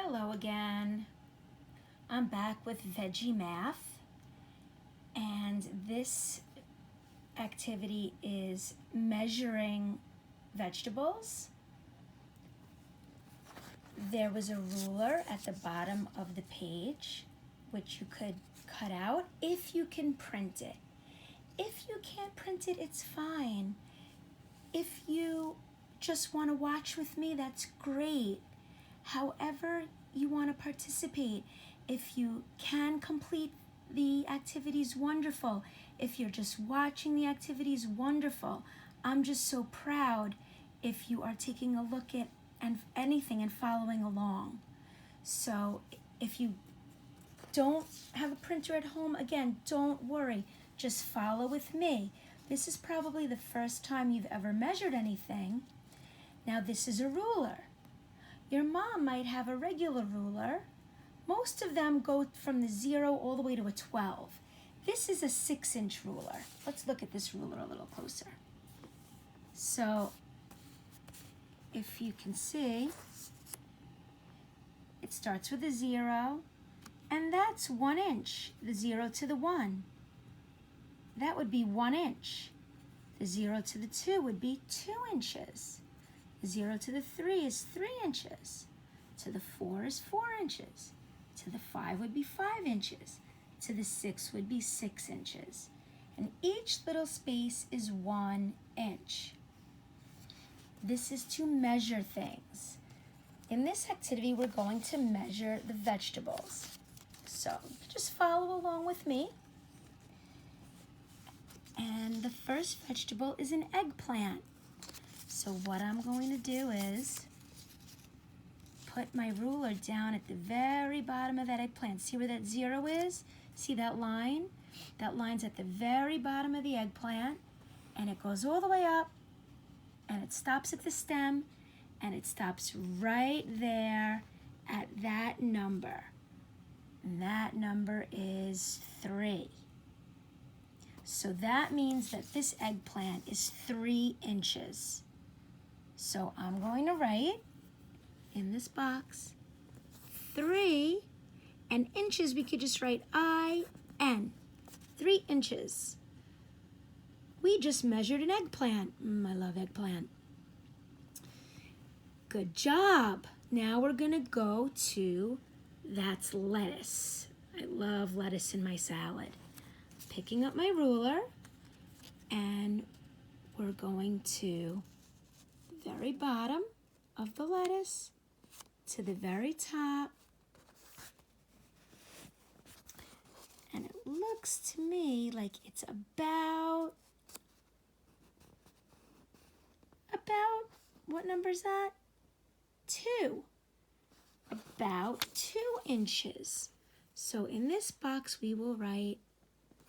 Hello again. I'm back with Veggie Math, and this activity is measuring vegetables. There was a ruler at the bottom of the page, which you could cut out if you can print it. If you can't print it, it's fine. If you just want to watch with me, that's great. However you want to participate. If you can complete the activities, wonderful. If you're just watching the activities, wonderful. I'm just so proud if you are taking a look at anything and following along. So if you don't have a printer at home, again, don't worry. Just follow with me. This is probably the first time you've ever measured anything. Now this is a ruler. Your mom might have a regular ruler. Most of them go from the 0 all the way to a 12. This is a 6-inch ruler. Let's look at this ruler a little closer. So, if you can see, it starts with a 0, and that's 1 inch, the 0 to the 1. That would be 1 inch. The 0 to the 2 would be 2 inches. 0 to the 3 is 3 inches. To the 4 is 4 inches. To the 5 would be 5 inches. To the 6 would be 6 inches. And each little space is 1 inch. This is to measure things. In this activity, we're going to measure the vegetables. So just follow along with me. And the first vegetable is an eggplant. So what I'm going to do is put my ruler down at the very bottom of that eggplant. See where that 0 is? See that line? That line's at the very bottom of the eggplant, and it goes all the way up, and it stops at the stem, and it stops right there at that number. And that number is 3. So that means that this eggplant is 3 inches. So I'm going to write in this box 3, and inches we could just write I-N, 3 inches. We just measured an eggplant. I love eggplant. Good job. Now we're going to go to, that's lettuce. I love lettuce in my salad. Picking up my ruler, and we're going to very bottom of the lettuce to the very top. And it looks to me like it's about, what number is that? 2. About 2 inches. So in this box, we will write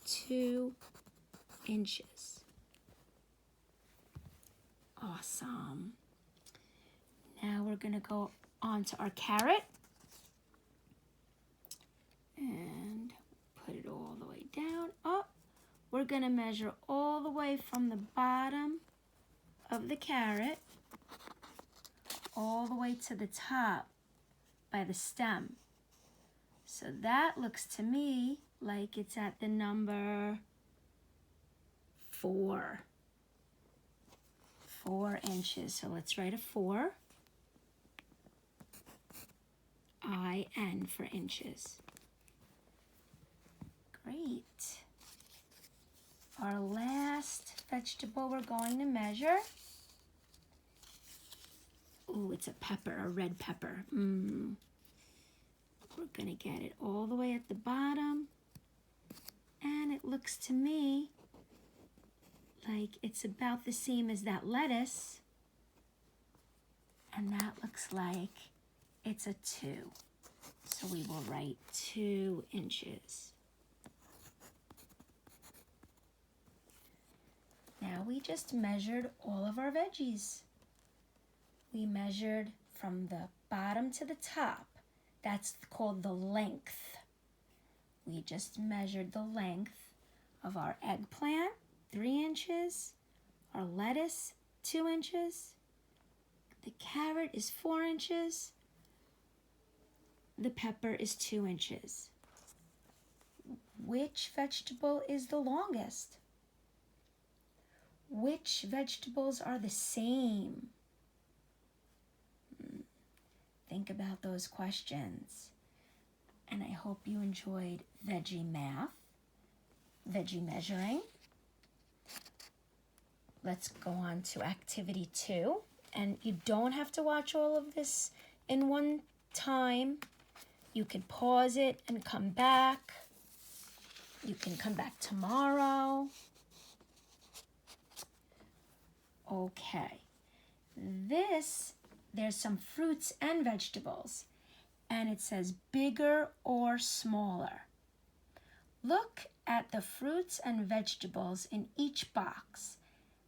2 inches. Awesome. Now we're going to go on to our carrot and put it all the way down. Oh, we're going to measure all the way from the bottom of the carrot all the way to the top by the stem. So that looks to me like it's at the number 4. 4 inches. So let's write a 4. I-N for inches. Great. Our last vegetable we're going to measure. Ooh, it's a pepper, a red pepper. We're going to get it all the way at the bottom. And it looks to me like it's about the same as that lettuce. And that looks like it's a 2. So we will write 2 inches. Now we just measured all of our veggies. We measured from the bottom to the top. That's called the length. We just measured the length of our eggplant, 3 inches, our lettuce, 2 inches, the carrot is 4 inches, the pepper is 2 inches? Which vegetable is the longest? Which vegetables are the same? Think about those questions. And I hope you enjoyed Veggie Math, Veggie Measuring. Let's go on to activity 2. And you don't have to watch all of this in one time. You can pause it and come back. You can come back tomorrow. Okay. There's some fruits and vegetables. And it says bigger or smaller. Look at the fruits and vegetables in each box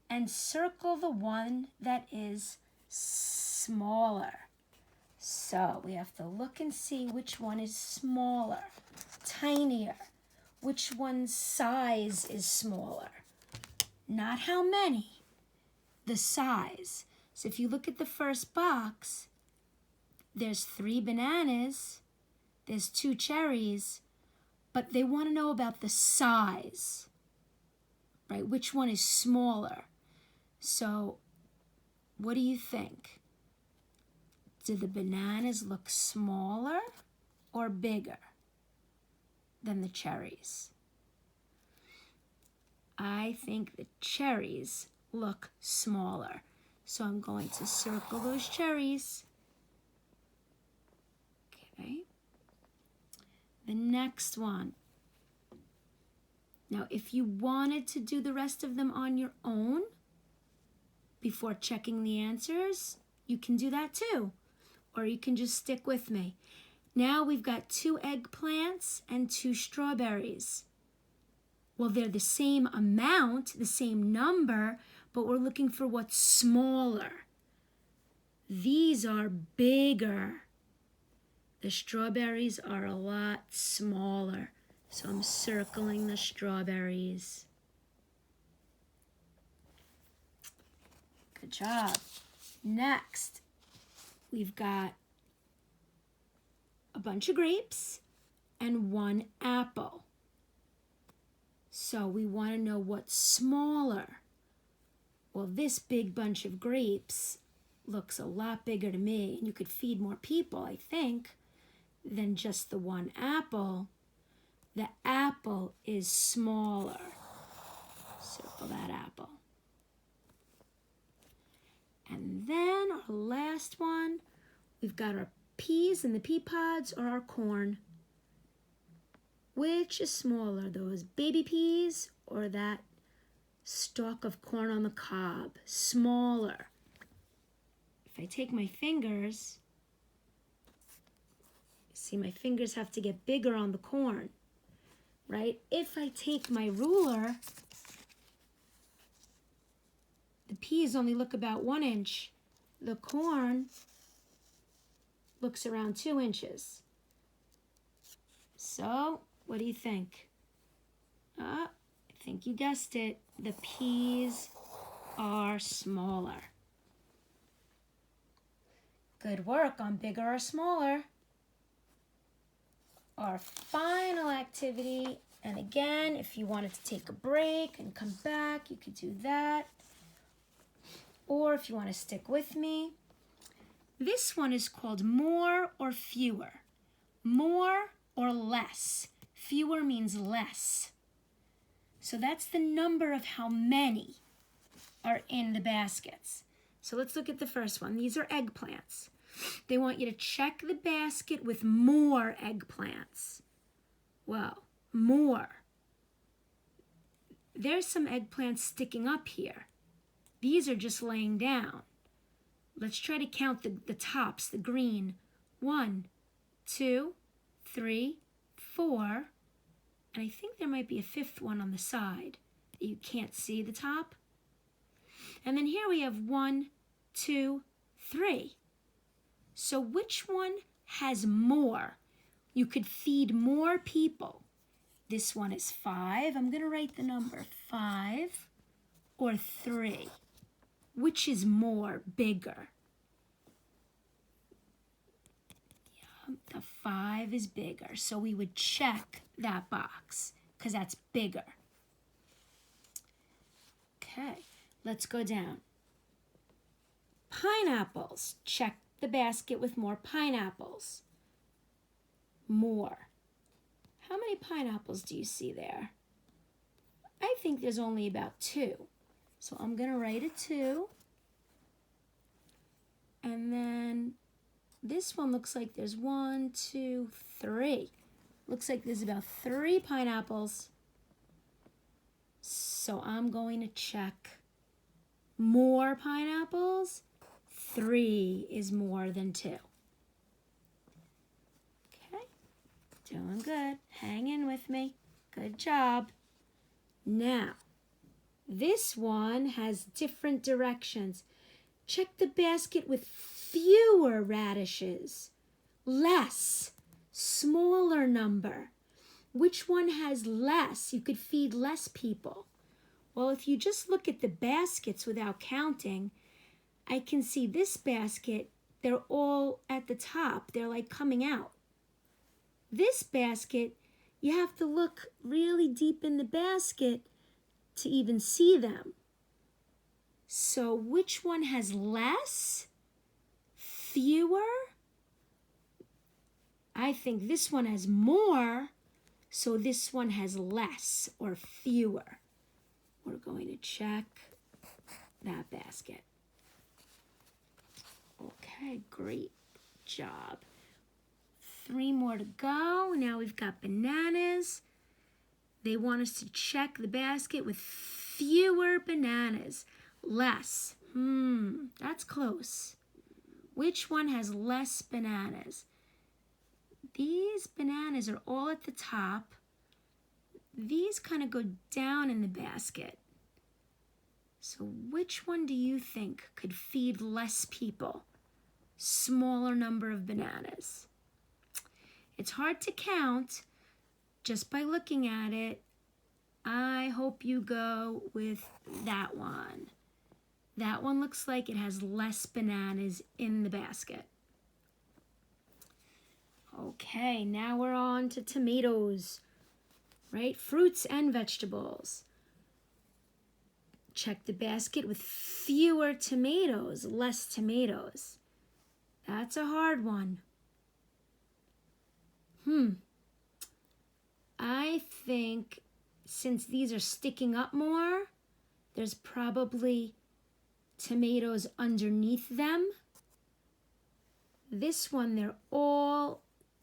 and circle the one that is smaller. So we have to look and see which one is smaller, tinier, which one's size is smaller. Not how many, the size. So if you look at the first box, there's 3 bananas, there's 2 cherries, but they want to know about the size, right? Which one is smaller? So what do you think? Do the bananas look smaller or bigger than the cherries? I think the cherries look smaller. So I'm going to circle those cherries. Okay. The next one. Now, if you wanted to do the rest of them on your own before checking the answers, you can do that too. Or you can just stick with me. Now we've got 2 eggplants and 2 strawberries. Well, they're the same amount, the same number, but we're looking for what's smaller. These are bigger. The strawberries are a lot smaller. So I'm circling the strawberries. Good job. Next, we've got a bunch of grapes and 1 apple. So we want to know what's smaller. Well, this big bunch of grapes looks a lot bigger to me, and you could feed more people, I think, than just the 1 apple. The apple is smaller. Circle that apple. And then our last one, we've got our peas and the pea pods or our corn. Which is smaller, those baby peas or that stalk of corn on the cob? Smaller. If I take my fingers, see my fingers have to get bigger on the corn, right? If I take my ruler, the peas only look about 1 inch. The corn looks around 2 inches. So, what do you think? I think you guessed it. The peas are smaller. Good work on bigger or smaller. Our final activity, and again, if you wanted to take a break and come back, you could do that. Or if you want to stick with me, this one is called more or fewer. More or less. Fewer means less. So that's the number of how many are in the baskets. So let's look at the first one. These are eggplants. They want you to check the basket with more eggplants. Well, more. There's some eggplants sticking up here. These are just laying down. Let's try to count the tops, the green. 1, 2, 3, 4. And I think there might be a 5th one on the side that you can't see the top. And then here we have 1, 2, 3. So which one has more? You could feed more people. This one is 5. I'm going to write the number 5 or 3. Which is more, bigger? Yeah. The 5 is bigger, so we would check that box because that's bigger. Okay, let's go down. Pineapples. Check the basket with more pineapples. More. How many pineapples do you see there? I think there's only about 2. So I'm going to write a 2. And then this one looks like there's 1, 2, 3. Looks like there's about 3 pineapples. So I'm going to check more pineapples. 3 is more than 2. Okay, doing good. Hang in with me. Good job. Now, this one has different directions. Check the basket with fewer radishes. Less. Smaller number. Which one has less? You could feed less people. Well, if you just look at the baskets without counting, I can see this basket, they're all at the top. They're like coming out. This basket, you have to look really deep in the basket to even see them. So which one has less? Fewer? I think this one has more, so this one has less or fewer. We're going to check that basket. Okay, great job. 3 more to go. Now we've got bananas. They want us to check the basket with fewer bananas. Less. That's close. Which one has less bananas? These bananas are all at the top. These kind of go down in the basket. So which one do you think could feed less people? Smaller number of bananas. It's hard to count just by looking at it. I hope you go with that one. That one looks like it has less bananas in the basket. Okay, now we're on to tomatoes, right? Fruits and vegetables. Check the basket with fewer tomatoes, less tomatoes. That's a hard one. I think since these are sticking up more, there's probably tomatoes underneath them. This one, they're all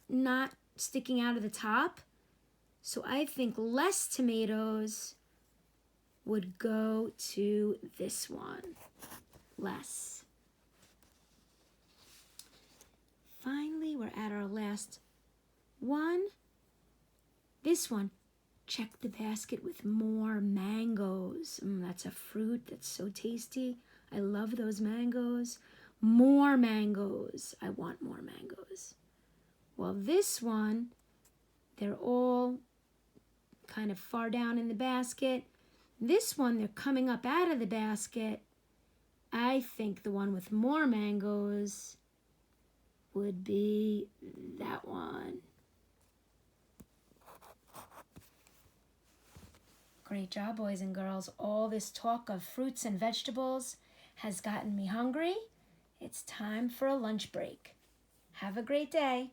not sticking out of the top. So I think less tomatoes would go to this one. Less. Finally, we're at our last one. This one, check the basket with more mangoes. That's a fruit that's so tasty. I love those mangoes. More mangoes. I want more mangoes. Well, this one, they're all kind of far down in the basket. This one, they're coming up out of the basket. I think the one with more mangoes would be that one. Great job, boys and girls. All this talk of fruits and vegetables has gotten me hungry. It's time for a lunch break. Have a great day.